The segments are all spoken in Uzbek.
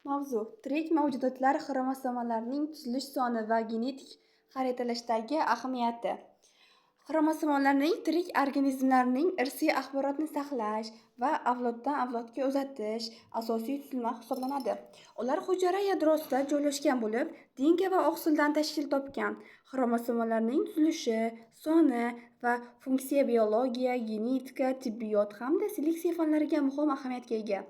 Mavzu: tirik mavjudotlar xromosomalarning tuzilish soni va genetik xaritalashdagi ahamiyati. Xromosomalarning tirik organizmlarning irsiy axborotni saqlash va avloddan avlodga uzatish asosiy tuzilma hisoblanadi. Ular hujayra yadrosida joylashgan bo'lib, dinka va oqsildan tashkil topgan. Xromosomalarning tuzilishi, soni va funksiya biologiya, genetika, tibbiyot hamda seleksiya fanlariga muhim ahamiyatga ega.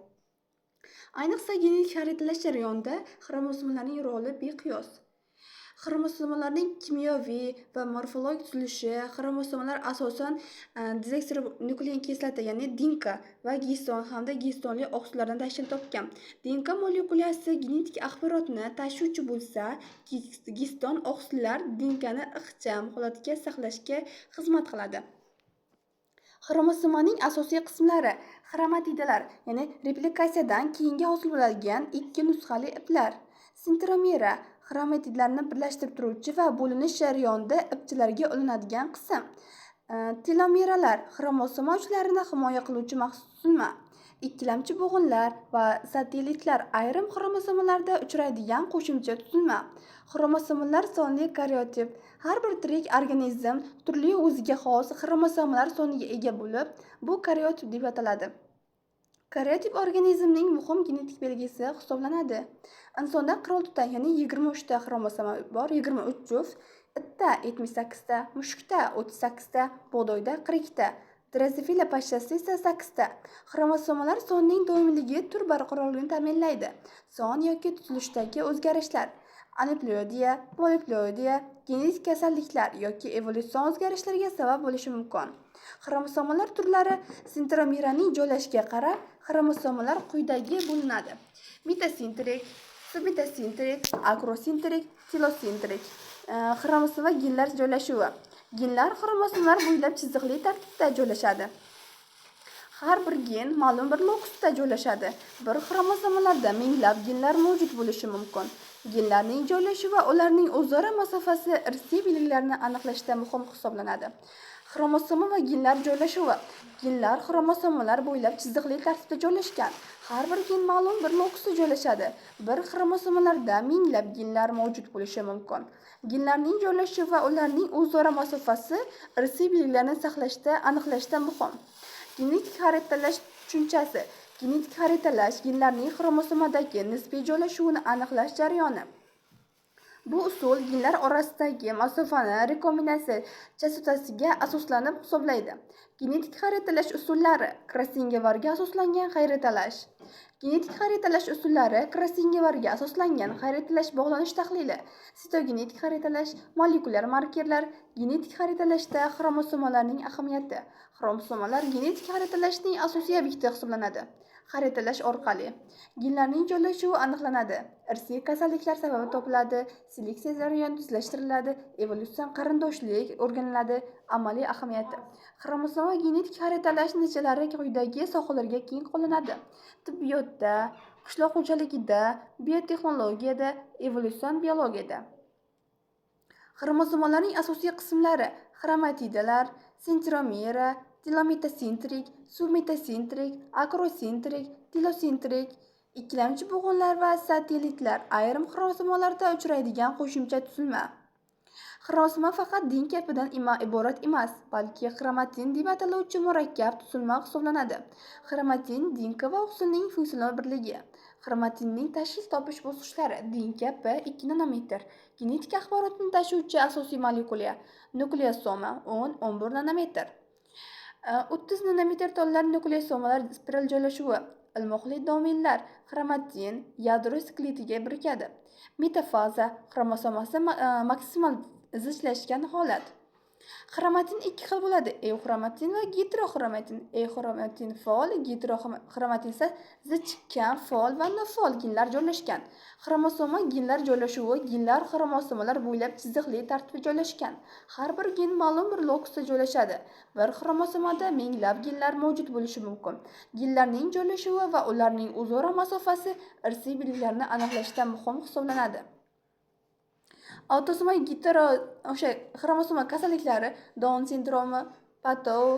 Ayniqsa genetik xaritalash jarayonida xromosomalarning roli beqiyos. Xromosomalarning kimyoviy va morfologik tuzilishi. Xromosomalar asosan dezoksiribonuklein kislota, ya'ni dinka va giston hamda gistonli oqsillardan tashkil topgan. Dinka molekulasi genetik axborotni tashuvchi bo'lsa, giston oqsillar dinkani ixcham holatga saqlashga xizmat qiladi. Xromosomaning asosiy qismlari: xromatidalar, ya'ni replikatsiyadan keyin hosil bo'ladigan ikki nusxali iplar. Sentromera, xromatidlarni birlashtirib turuvchi va bo'linish jarayonida ipchalarga ulanadigan qism. Telomeralar, xromosoma uchlarini himoya qiluvchi maxsus tuzilma. Ikkilamchi bo'g'inlar va satellitlar ayrim xromosomalarda uchraydigan qo'shimcha tuzilma. Xromosomalar sonli karyotip. Har bir tirik organizm turli o'ziga xos xromosomalar soniga ega bo'lib, bu karyotip deb ataladi. Karyotip organizmning muhim genetik belgisi hisoblanadi. Insonda 46 ta, ya'ni 23 ta xromosoma bor, 23 juft, itda 78 ta, mushukda 38 ta, bug'doyda 42 ta, drozofila pashshasida esa 8 ta. Xromosomalar sonining doimiyligi tur barqarorligini ta'minlaydi. Son yoki tuzilishdagi o'zgarishlar, aneuploidiya, poliploidiya, genetik kasalliklar yoki evolyutsion o'zgarishlarga sabab bo'lishi mumkin. Xromosomalar turlari. Sentromeraning joylashishiga qarab xromosomalar quyidagi bo'linadi: metasentrik, submetasentrik, akrosentrik, telosentrik. Xromosoma genlar joylashuvi. Genlar xromosomalar bo'ylab chiziqli tartibda joylashadi. Har bir gen ma'lum bir lokusda joylashadi. Bir xromosomalarda minglab genlar mavjud bo'lishi mumkin. Genlarning joylashuvi va ularning o'zaro masofasi irsiy belgilarni aniqlashda muhim hisoblanadi. Xromosoma va genlar joylashuvi. Genlar xromosomalar bo'ylab chiziqli tartibda joylashgan. Har bir gen ma'lum bir lokusda joylashadi. Bir xromosomalarda minglab genlar mavjud bo'lishi mumkin. Genlarning joylashuvi va ularning o'zaro masofasi irsiy belgilarni saqlashda aniqlashda muhim. Genetik xaritalash tushunchasi. Genetik xaritalash genlarning xromosomadagi nisbiy joylashuvini aniqlash jarayoni. Bu usul genlar orasidagi masofani rekombinatsiya chastotasiga asoslanib hisoblaydi. Genetik xaritalash usullari. Krassingevarga asoslangan xaritalash. Genetik xaritalash usullari. Krassingevarga asoslangan xaritalash bog'lanish tahlili. Sitogenetik xaritalash, molekulyar markerlar. Genetik xaritalashda xromosomalarning ahamiyati. Xromosomalar genetik xaritalashning asosiy obyekti hisoblanadi. Xaritalash orqali genlarning joylashuvi aniqlanadi, irsiy kasalliklar sababi topiladi, seleksiya jarayoni tezlashtiriladi, evolyutsion qarindoshlik o'rganiladi. Amaliy ahamiyati. Xromosoma genetik xaritalash natijalari quyidagi sohalarga keng qo'llanadi: tibbiyotda, qishloq xo'jaligida, biotexnologiyada, evolyutsion biologiyada. Xromosomalarning asosiy qismlari: xromatidalar, sentromera, telometasentrik, submetasentrik, akrosentrik, telosentrik. Ikkilamchi bo'g'inlar va satellitlar ayrim xromosomalarda uchraydigan qo'shimcha tuzilma. Xromosoma faqat dinka ipidan iborat emas, balki xromatin deb ataluvchi murakkab tuzilma hisoblanadi. Xromatin dinka va oqsilning funksional birligi. Xromatinning tashkil topish bosqichlari. Dinka P 2 nanometr. Genetik axborotni tashuvchi asosiy molekula. Nukleosoma 10-11 nanometr. 30 nanometr tollar nukleosomalar spiral joylashuvi. Ilmoqli domenlar. Xromatin yadro skeletiga birikadi. Metafaza xromosomasi maksimal zichlashgan holat. Xromatin ikki xil bo'ladi: euxromatin va geteroxromatin. Euxromatin faol, geteroxromatin esa zichgan, faol va nofaol genlar joylashgan. Xromosoma genlar joylashuvi. Genlar xromosomalar bo'ylab chiziqli tartibda joylashgan. Har bir gen ma'lum bir lokusda joylashadi. Bir xromosomada minglab genlar mavjud bo'lishi mumkin. Genlarning joylashuvi va ularning o'zaro masofasi irsiy belgilarni aniqlashda muhim hisoblanadi. Autosomal xromosoma kasalliklari: Down sindromi, Patov,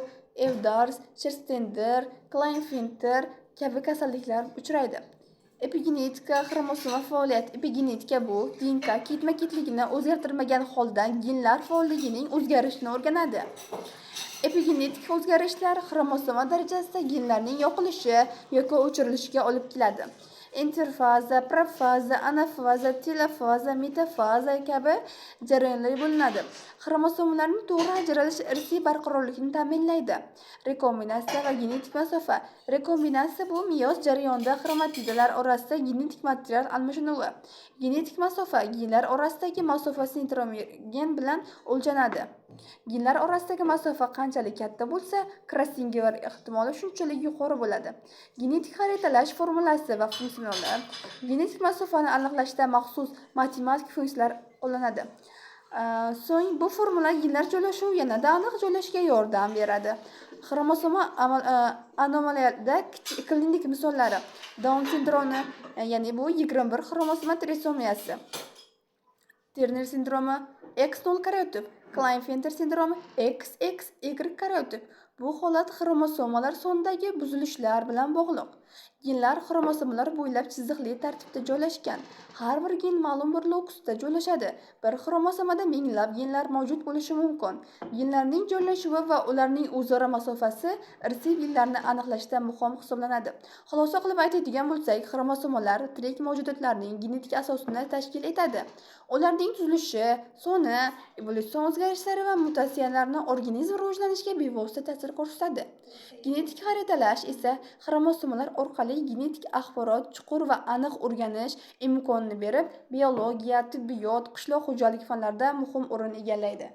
Ehlers, Scherstender, Klinefelter kabi kasalliklar uchraydi. Epigenetika, xromosoma faoliyati. Epigenetika bu DNK ketma-ketligini o'zgartirmagan holda genlar faolligining o'zgarishini o'rganadi. Epigenetik o'zgarishlar xromosoma darajasida genlarning yoqilishi yoki o'chirilishiga olib keladi. Interfaza, profaza, anafaza, telofaza, metafaza kabi jarayonlar bo'linadi. Xromosomalarning to'g'ri ajralishi irsiy barqarorlikni ta'minlaydi. Rekombinatsiya va genetik masofa. Rekombinatsiya bu meyoz jarayonida xromatidalar orasida genetik material almashinuvi. Genetik masofa genlar orasidagi masofa sentromer gen bilan o'lchanadi. Genlar orasidagi masofa qanchalik katta bo'lsa, Krassingevar ehtimoli shunchalik yuqori bo'ladi. Genetik xaritalash formulasi va funksiyonlar. Genetik masofani aniqlashda maxsus matematik funksiyalar qo'llanadi. So'ng bu formula genlar joylashuvi yanada aniq joylashga yordam beradi. Xromosoma anomaliyada klinik misollari. Down sindromi, ya'ni bu 21 xromosoma trisomiyasi. Turner sindromi, X0 karyotip, Klinefelter sindromi, XXY karyotip. Bu holat xromosomalar sonidagi buzilishlar bilan bog'liq. Genlar xromosomalar bo'ylab chiziqli tartibda joylashgan. Har bir gen ma'lum bir lokusda joylashadi. Bir xromosomada minglab genlar mavjud bo'lishi mumkin. Genlarning joylashuvi va ularning o'zaro masofasi irsiy genlarni aniqlashda muhim hisoblanadi. Xulosa qilib aytadigan bo'lsak, xromosomalar tirik mavjudotlarning genetik asosini tashkil etadi. Ularning tuzilishi, soni, evolyutsion o'zgarishlari va mutatsiyalarni organizm rivojlanishiga bevosita ta'sir ko'rsatadi. Genetik xaritalash esa xromosomalar orqali genetik axborot chuqur va aniq o'rganish imkonini berib, biologiya, tibbiyot, qishloq xo'jaligi fanlarida muhim o'rin egallaydi.